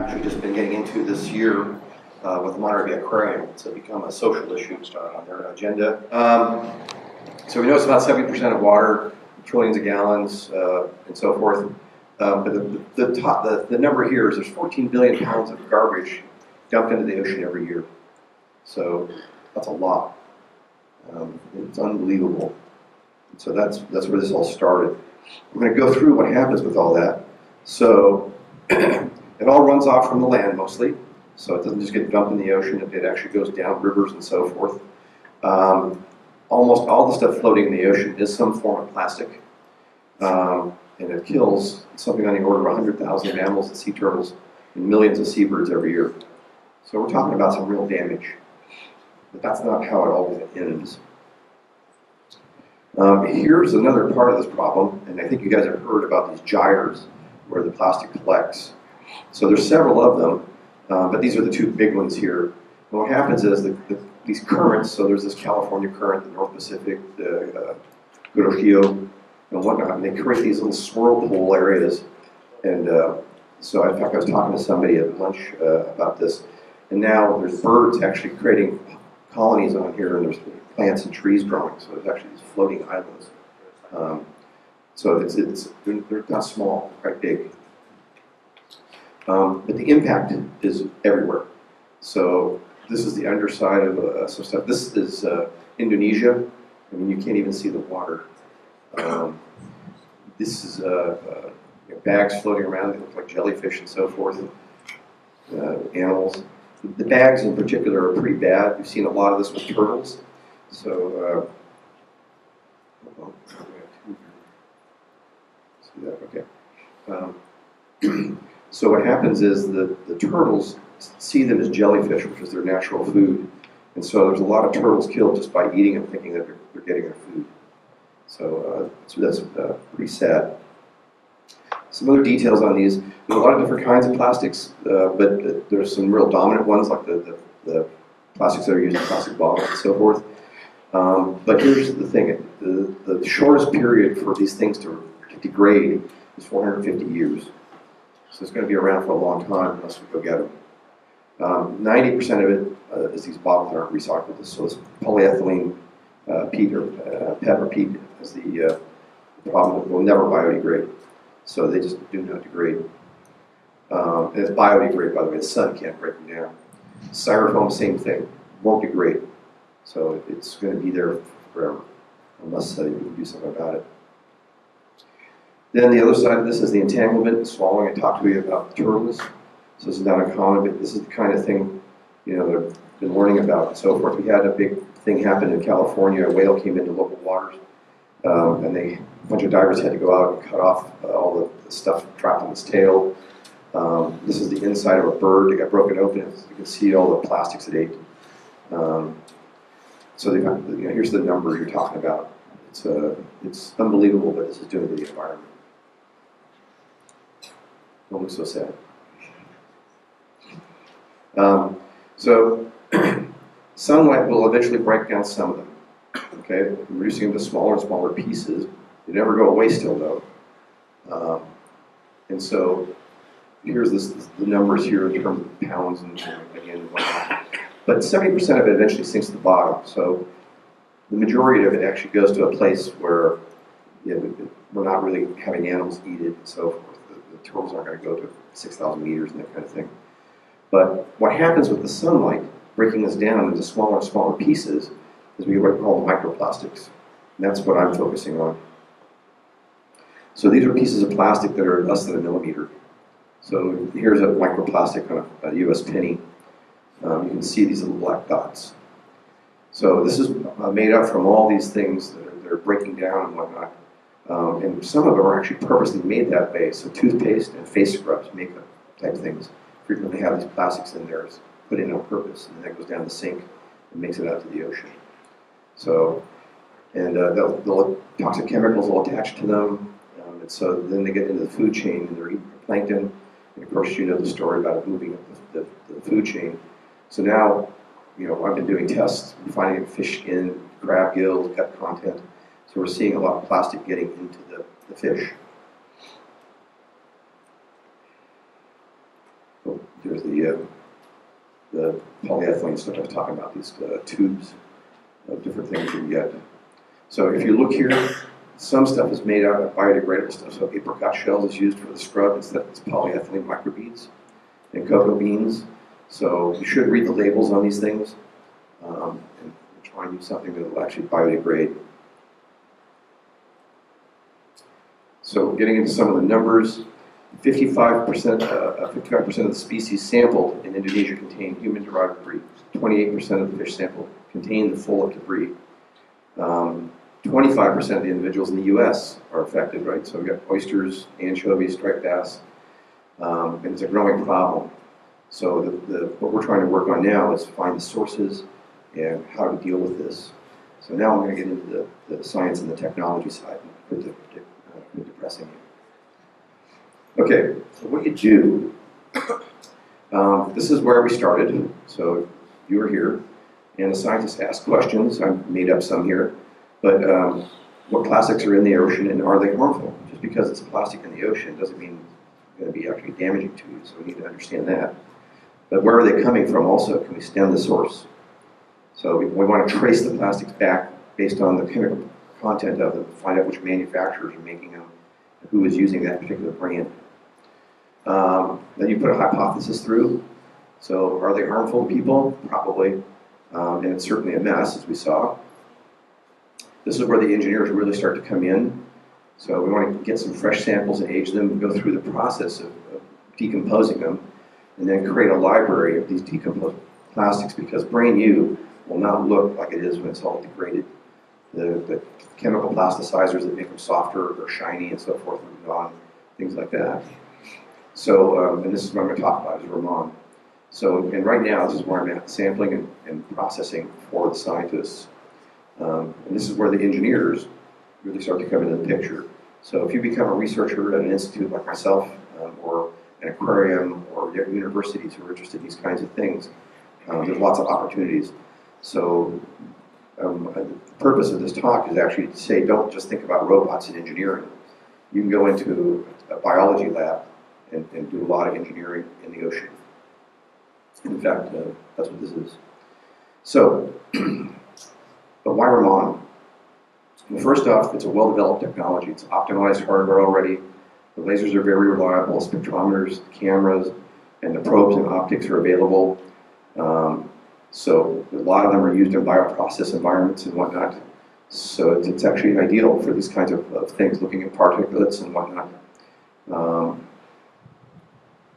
actually just been getting into this year with Monterey Aquarium. It's become a social issue on their agenda. So we know it's about 70% of water, trillions of gallons, and so forth. But the number here is there's 14 billion pounds of garbage dumped into the ocean every year. So that's a lot. It's unbelievable. So that's where this all started. I'm going to go through what happens with all that. So it all runs off from the land mostly. So it doesn't just get dumped in the ocean. It actually goes down rivers and so forth. Almost all the stuff floating in the ocean is some form of plastic. And it kills something on the order of 100,000 mammals and sea turtles and millions of seabirds every year. So we're talking about some real damage. But that's not how it always ends. Here's another part of this problem, and I think you guys have heard about these gyres, where the plastic collects. So there's several of them, but these are the two big ones here. And what happens is these currents, so there's this California current, the North Pacific, the Kuroshio, and whatnot, and they create these little swirl pool areas. And so in fact I was talking to somebody at lunch about this, and now there's birds actually creating colonies on here, and there's plants and trees growing, so there's actually these floating islands. So they're not small, quite big. But the impact is everywhere. So this is the underside of some stuff. This is Indonesia. I mean, you can't even see the water. This is bags floating around that look like jellyfish and so forth. Animals. The bags in particular are pretty bad. We've seen a lot of this with turtles. So, see that? Okay. So what happens is the turtles see them as jellyfish, which is their natural food. And so there's a lot of turtles killed just by eating them, thinking that they're getting their food. So that's pretty sad. Some other details on these. There's a lot of different kinds of plastics, but there's some real dominant ones, like the plastics that are used in plastic bottles and so forth. But here's the thing, the shortest period for these things to degrade is 450 years. So it's going to be around for a long time unless we go get them. 90% of it is these bottles that aren't recycled. So it's polyethylene peat or PET or peat is the problem that will never biodegrade. So they just do not degrade. And it's biodegrade, by the way. The sun can't break them down. Styrofoam, same thing. Won't degrade. So it's going to be there forever, unless you can do something about it. Then the other side of this is the entanglement, the swallowing. I talked to you about turtles. So this is not uncommon, but this is the kind of thing, that I've been learning about and so forth. We had a big thing happen in California. A whale came into local waters, and a bunch of divers had to go out and cut off all the stuff trapped in its tail. This is the inside of a bird. It got broken open. You can see all the plastics it ate. So they got, here's the number you're talking about. It's unbelievable what this is doing to the environment. Don't look so sad. So sunlight will eventually break down some of them. Okay, reducing them to smaller and smaller pieces. They never go away still though. And so here's the numbers here in terms of pounds and again and whatnot. But 70% of it eventually sinks to the bottom. So the majority of it actually goes to a place where we're not really having animals eat it and so forth. The turtles aren't going to go to 6,000 meters and that kind of thing. But what happens with the sunlight, breaking this down into smaller and smaller pieces, is we call microplastics. And that's what I'm focusing on. So these are pieces of plastic that are less than a millimeter. So here's a microplastic on a US penny. You can see these little black dots. So this is made up from all these things that are breaking down and whatnot. And some of them are actually purposely made that way. So toothpaste and face scrubs, makeup type things, frequently have these plastics in there. It's put in on purpose, and then it goes down the sink and makes it out to the ocean. So, and the toxic chemicals will attach to them. And so then they get into the food chain and they're eating plankton. And of course, you know the story about it moving up the food chain. So now, I've been doing tests, finding fish skin, crab gills, gut content. So we're seeing a lot of plastic getting into the fish. there's the polyethylene stuff I was talking about, these tubes of different things you can get. So if you look here, some stuff is made out of biodegradable stuff. So apricot shells is used for the scrub. It's polyethylene microbeads and cocoa beans. So you should read the labels on these things and try and use something that will actually biodegrade. So getting into some of the numbers, 55% of the species sampled in Indonesia contain human-derived debris. 28% of the fish sample contain the full of debris. 25% of the individuals in the U.S. are affected, right? So we've got oysters, anchovies, striped bass, and it's a growing problem. So what we're trying to work on now is find the sources and how to deal with this. So now I'm going to get into the science and the technology side. Quit depressing you. Okay, so what you do, this is where we started. So you were here, and the scientists asked questions. I made up some here. But what plastics are in the ocean and are they harmful? Just because it's plastic in the ocean doesn't mean it's going to be actually damaging to you, so we need to understand that. But where are they coming from also? Can we stem the source? So we want to trace the plastics back based on the chemical content of them, find out which manufacturers are making them, and who is using that particular brand. Then you put a hypothesis through. So are they harmful to people? Probably. And it's certainly a mess, as we saw. This is where the engineers really start to come in. So we want to get some fresh samples and age them and go through the process of decomposing them and then create a library of these decomposed plastics, because brand new will not look like it is when it's all degraded. The chemical plasticizers that make them softer or shiny and so forth are gone, things like that. So, and this is what I'm going to talk about, is Ramon. So, and right now, this is where I'm at, sampling and processing for the scientists. And this is where the engineers really start to come into the picture. So if you become a researcher at an institute like myself, or an aquarium, or universities who are interested in these kinds of things, there's lots of opportunities. So the purpose of this talk is actually to say, don't just think about robots and engineering. You can go into a biology lab and do a lot of engineering in the ocean. In fact, that's what this is. So, but why Ramon? Well, first off, it's a well-developed technology. It's optimized hardware already. The lasers are very reliable. Spectrometers, cameras, and the probes and optics are available. So a lot of them are used in bioprocess environments and whatnot. So it's actually ideal for these kinds of things, looking at particulates and whatnot.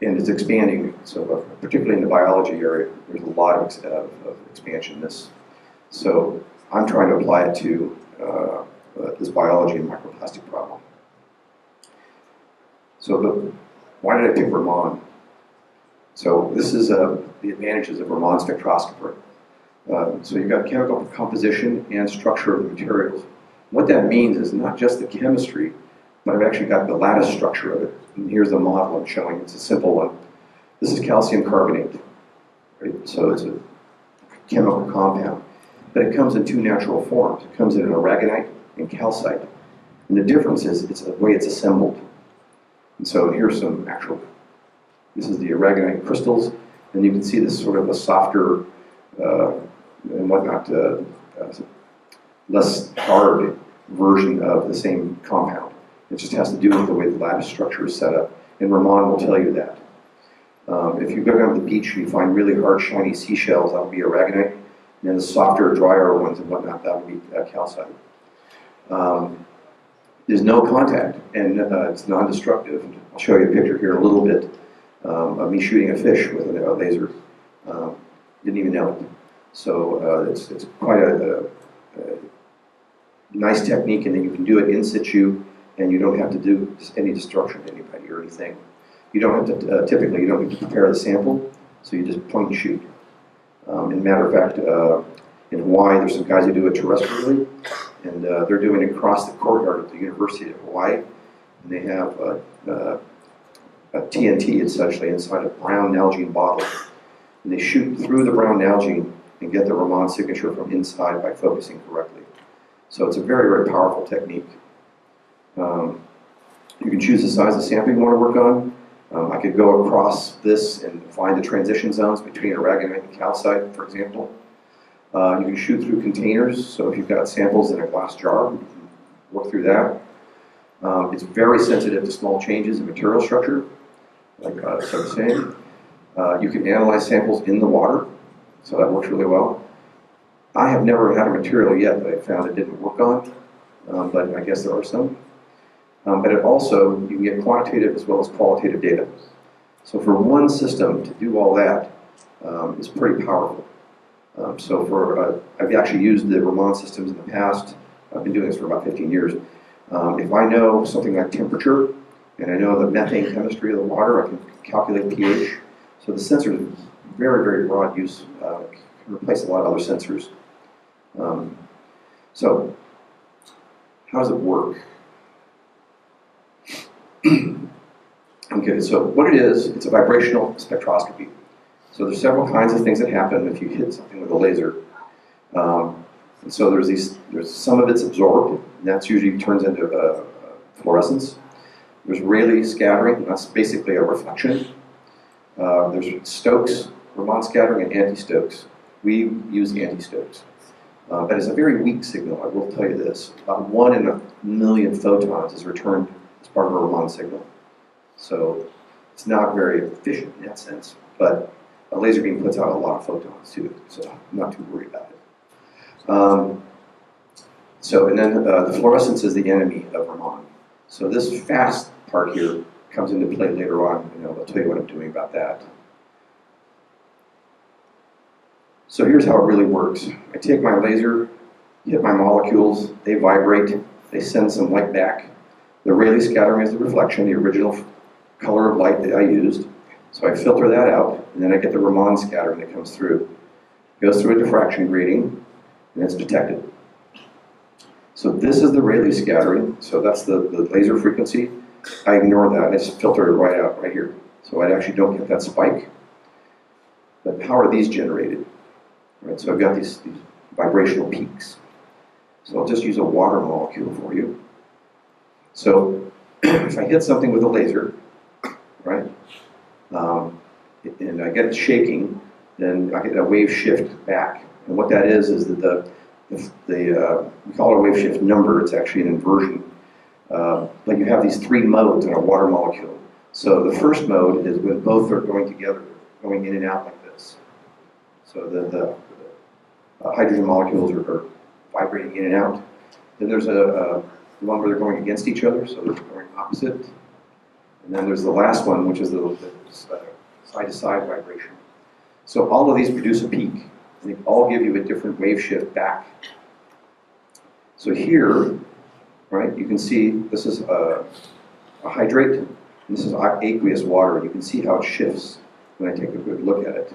And it's expanding. So particularly in the biology area, there's a lot of expansion in this. So I'm trying to apply it to this biology and microplastic problem. So why did I pick Ramon? So this is the advantages of Ramon spectroscopy. So you've got chemical composition and structure of the materials. What that means is not just the chemistry, but I've actually got the lattice structure of it. And here's the model I'm showing. It's a simple one. This is calcium carbonate, right? So it's a chemical compound. But it comes in two natural forms. It comes in an aragonite and calcite. And the difference is it's the way it's assembled. And so here's some actual, this is the aragonite crystals, and you can see this sort of a softer and whatnot, less hard version of the same compound. It just has to do with the way the lattice structure is set up, and Ramon will tell you that. If you go down to the beach and you find really hard, shiny seashells, that would be aragonite, and then the softer, drier ones and whatnot, that would be calcite. There's no contact, and it's non-destructive. I'll show you a picture here in a little bit of me shooting a fish with a laser. Didn't even know it. So it's quite a nice technique in that you can do it in situ, and you don't have to do any destruction to anybody or anything. You don't have to, typically, you don't have to prepare the sample, so you just point and shoot. And matter of fact, in Hawaii, there's some guys who do it terrestrially, and they're doing it across the courtyard of the University of Hawaii, and they have a TNT essentially inside a brown Nalgene bottle, and they shoot through the brown Nalgene and get the Ramon signature from inside by focusing correctly. So it's a very, very powerful technique. You can choose the size of sample you want to work on. I could go across this and find the transition zones between aragonite and calcite, for example. You can shoot through containers, so if you've got samples in a glass jar, you can work through that. It's very sensitive to small changes in material structure, like I was saying. You can analyze samples in the water, so that works really well. I have never had a material yet that I found it didn't work on, but I guess there are some. But it also, you can get quantitative as well as qualitative data. So for one system to do all that is pretty powerful. I've actually used the Ramon systems in the past. I've been doing this for about 15 years. If I know something like temperature, and I know the methane chemistry of the water, I can calculate pH. So the sensor is very, very broad use. Can replace a lot of other sensors. So how does it work? Okay, so what it is, it's a vibrational spectroscopy. So there's several kinds of things that happen if you hit something with a laser. And so there's some of it's absorbed, and that's usually turns into fluorescence. There's Rayleigh scattering, and that's basically a reflection. There's Stokes, Ramon scattering, and anti-Stokes. We use anti-Stokes. But it's a very weak signal, I will tell you this. About 1 in a million photons is returned as part of a Ramon signal. So it's not very efficient in that sense, but a laser beam puts out a lot of photons too, so I'm not too worried about it. And then the fluorescence is the enemy of Ramon. So this fast part here comes into play later on, and I'll tell you what I'm doing about that. So here's how it really works. I take my laser, hit my molecules, they vibrate, they send some light back. The Rayleigh scattering is the reflection, the original color of light that I used. So I filter that out, and then I get the Ramon scattering that comes through. It goes through a diffraction grating, and it's detected. So this is the Rayleigh scattering, so that's the laser frequency. I ignore that, I just filter it right out, right here. So I actually don't get that spike. But how are these generated? Right, so I've got these vibrational peaks. So I'll just use a water molecule for you. So if I hit something with a laser, right, and I get it shaking, then I get a wave shift back. And what that is that we call it a wave shift number. It's actually an inversion. But you have these 3 modes in a water molecule. So the first mode is when both are going together, going in and out like this. So the hydrogen molecules are vibrating in and out. Then there's the one where they're going against each other, so they're going opposite. And then there's the last one, which is the side-to-side vibration. So all of these produce a peak. They all give you a different wave shift back. So here, right, you can see this is a hydrate, and this is aqueous water. You can see how it shifts when I take a good look at it.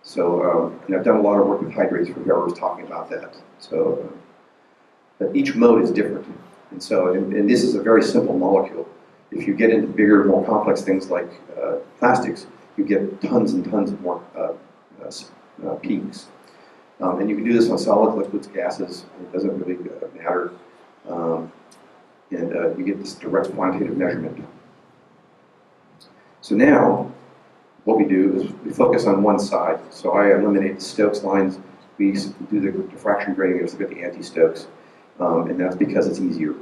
So, and I've done a lot of work with hydrates for whoever was talking about that. So, but each mode is different. And so, and this is a very simple molecule. If you get into bigger, more complex things like plastics, you get tons and tons of more peaks. And you can do this on solid, liquids, gases. It doesn't really matter. And you get this direct quantitative measurement. So now, what we do is we focus on one side. So I eliminate the Stokes lines. We do the diffraction grating, just look at the anti-Stokes. And that's because it's easier.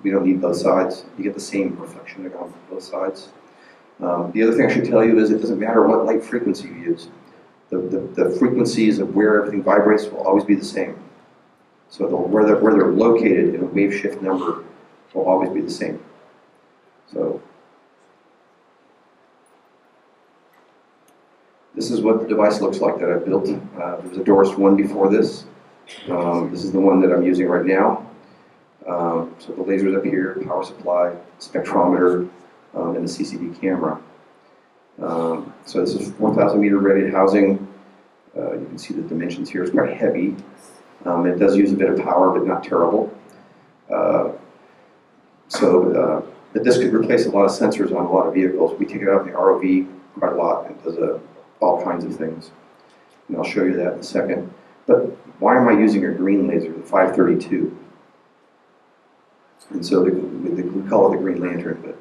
We don't need both sides. You get the same reflection on both sides. The other thing I should tell you is it doesn't matter what light frequency you use. The frequencies of where everything vibrates will always be the same. So where they're located in a wave shift number will always be the same. So this is what the device looks like that I built. There was a Doris 1 before this. This is the one that I'm using right now. So the laser's up here, power supply, spectrometer, and the CCD camera. So this is 4,000 meter rated housing. You can see the dimensions here. It's quite heavy. It does use a bit of power, but not terrible. But this could replace a lot of sensors on a lot of vehicles. We take it out in the ROV quite a lot, and it does all kinds of things. And I'll show you that in a second. But why am I using a green laser, the 532? And so we call it the green lantern, but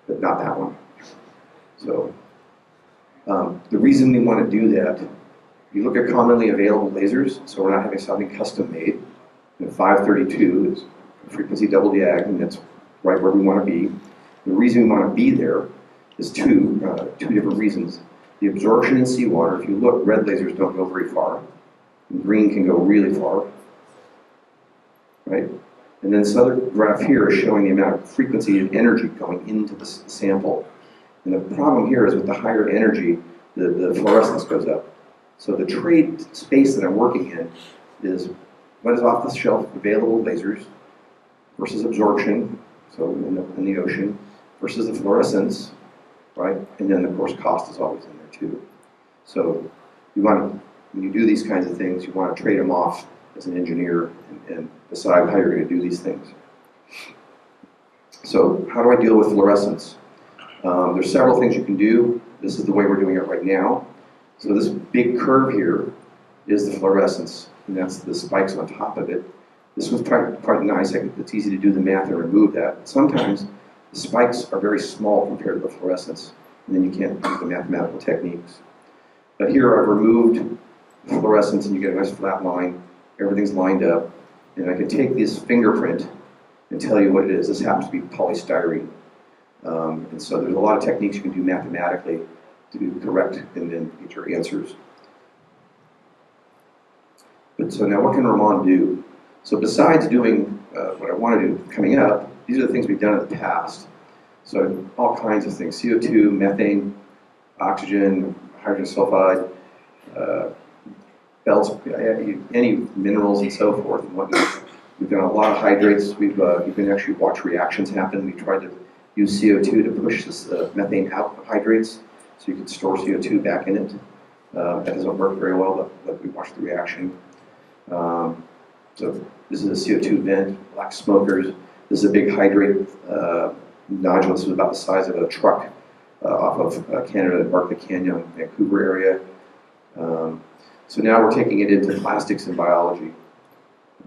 but not that one. So the reason we want to do that, you look at commonly available lasers, so we're not having something custom made. And 532 is frequency double diag, and that's right where we want to be. The reason we want to be there is two different reasons. The absorption in seawater, if you look, red lasers don't go very far, and green can go really far, right? And then this other graph here is showing the amount of frequency and energy going into the sample. And the problem here is with the higher energy, the fluorescence goes up. So the trade space that I'm working in is what is off-the-shelf available lasers versus absorption, so in the ocean, versus the fluorescence, right? And then, of course, cost is always in there, too. So you want to, when you do these kinds of things, you want to trade them off as an engineer and decide how you're going to do these things. So how do I deal with fluorescence? There's several things you can do. This is the way we're doing it right now. So this big curve here is the fluorescence, and that's the spikes on top of it. This was quite nice. It's easy to do the math and remove that. Sometimes the spikes are very small compared to the fluorescence, and then you can't use the mathematical techniques. But here I've removed the fluorescence, and you get a nice flat line. Everything's lined up, and I can take this fingerprint and tell you what it is. This happens to be polystyrene. And so there's a lot of techniques you can do mathematically to correct and then get your answers. But so now what can Ramon do? So besides doing what I want to do coming up, these are the things we've done in the past. So all kinds of things, CO2, methane, oxygen, hydrogen sulfide, belts, any minerals and so forth and whatnot. We've done a lot of hydrates. You can actually watch reactions happen. We tried to use CO2 to push this methane out of hydrates, so you can store CO2 back in it. That doesn't work very well, but we watched the reaction. So this is a CO2 vent, black smokers. This is a big hydrate nodule. This is about the size of a truck off of Canada, Barkley Canyon, Vancouver area. So now we're taking it into plastics and biology.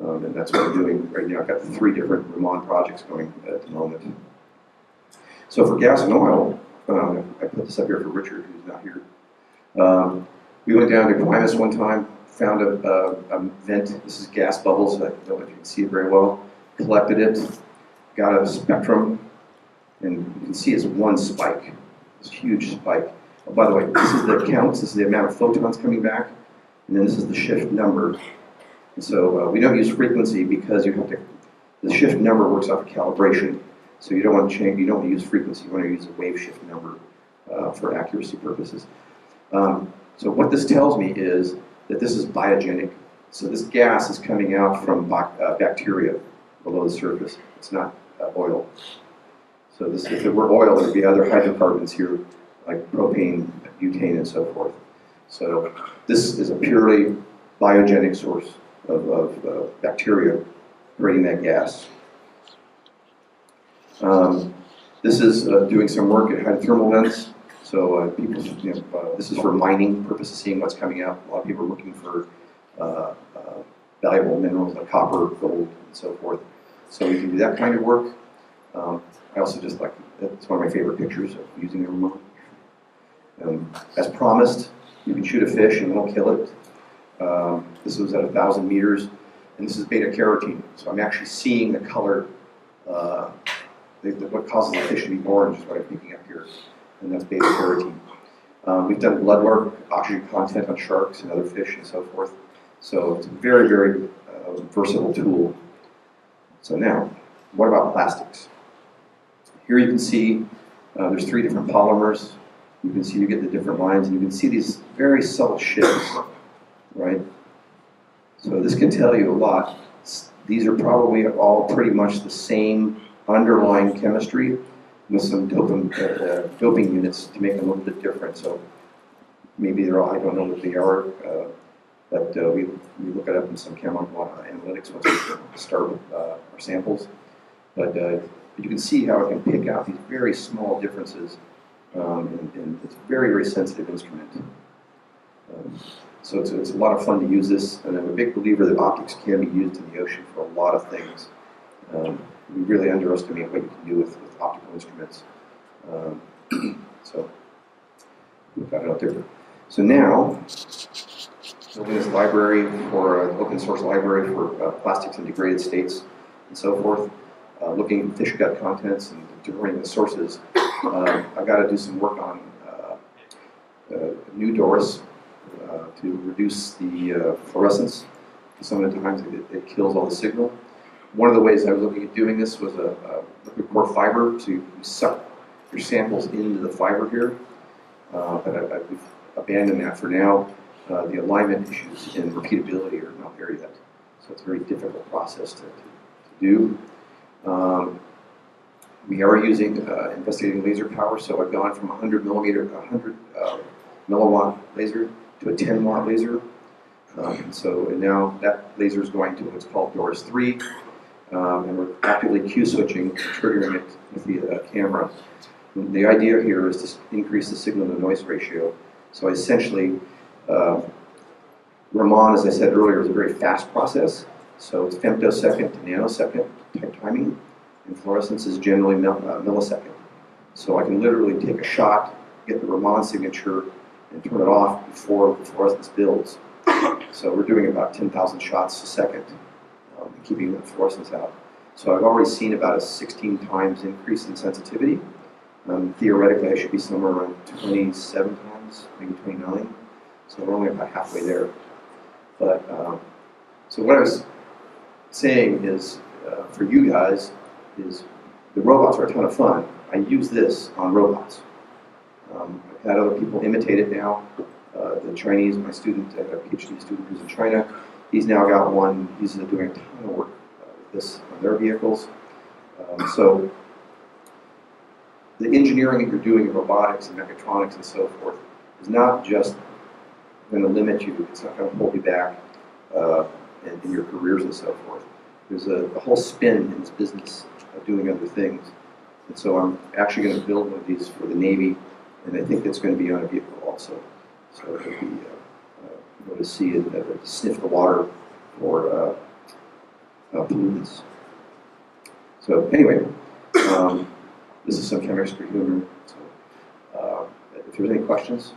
And that's what we're doing right now. I've got 3 different Ramon projects going at the moment. So for gas and oil, I put this up here for Richard, who's not here. We went down to Guaymas one time, found a vent. This is gas bubbles. I don't know if you can see it very well. Collected it, got a spectrum, and you can see it's one spike. This huge spike. Oh, by the way, this is the counts. This is the amount of photons coming back, and then this is the shift number. And so we don't use frequency because you have to. The shift number works off of calibration. So you don't want to change, you don't want to use frequency, you want to use a wave shift number for accuracy purposes. So what this tells me is that this is biogenic. So this gas is coming out from bacteria below the surface. It's not oil. So this, if it were oil, there'd be other hydrocarbons here, like propane, butane, and so forth. So this is a purely biogenic source of bacteria creating that gas. This is doing some work at hydrothermal vents. So people, this is for mining purposes, seeing what's coming out. A lot of people are looking for valuable minerals like copper, gold, and so forth. So we can do that kind of work. I also just like, it's one of my favorite pictures of using a remote. As promised, you can shoot a fish and won't kill it. This was at 1,000 meters, and this is beta carotene. So I'm actually seeing the color. What causes the fish to be orange is what I'm picking up here, and that's beta carotene. We've done blood work, oxygen content on sharks and other fish and so forth. So it's a very, very versatile tool. So now, what about plastics? Here you can see there's 3 different polymers. You can see you get the different lines, and you can see these very subtle shifts, right? So this can tell you a lot. These are probably all pretty much the same underlying chemistry with some doping units to make them a little bit different. So maybe they're all, I don't know what they are, but we look it up in some chemical analytics once we start our samples. But you can see how it can pick out these very small differences, and it's a very, very sensitive instrument. So it's a lot of fun to use this, and I'm a big believer that optics can be used in the ocean for a lot of things. We really underestimate what you can do with optical instruments. So we've got it out there. So now, building this library for an open source library for plastics in degraded states and so forth, looking at fish gut contents and determining the sources. I've got to do some work on new DORIS to reduce the fluorescence. Some of the times it kills all the signal. One of the ways I was looking at doing this was a liquid core fiber, so you suck your samples into the fiber here. But we've abandoned that for now. The alignment issues and repeatability are not there yet. So it's a very difficult process to do. We are using investigating laser power, so I've gone from 100 milliwatt laser to a 10 watt laser. And now that laser is going to what's called DORIS 3, and we're actively Q switching and triggering it with the camera. The idea here is to increase the signal to noise ratio. So essentially, Ramon, as I said earlier, is a very fast process. So it's femtosecond to nanosecond type timing, and fluorescence is generally millisecond. So I can literally take a shot, get the Ramon signature, and turn it off before the fluorescence builds. So we're doing about 10,000 shots a second, keeping the fluorescence out. So I've already seen about a 16 times increase in sensitivity. Theoretically, I should be somewhere around 27 times, maybe 29. So we're only about halfway there. But so what I was saying is, for you guys, is the robots are a ton of fun. I use this on robots. I've had other people imitate it now. The Chinese, my student, a PhD student who's in China, he's now got one. He's doing a ton of work with this on their vehicles. So the engineering that you're doing in robotics and mechatronics and so forth is not just going to limit you. It's not going to hold you back in your careers and so forth. There's a whole spin in this business of doing other things. And so I'm actually going to build one of these for the Navy, and I think it's going to be on a vehicle also. So it'll be able to see and sniff the water for pollutants. So anyway, this is some chemistry humor. So if there's any questions.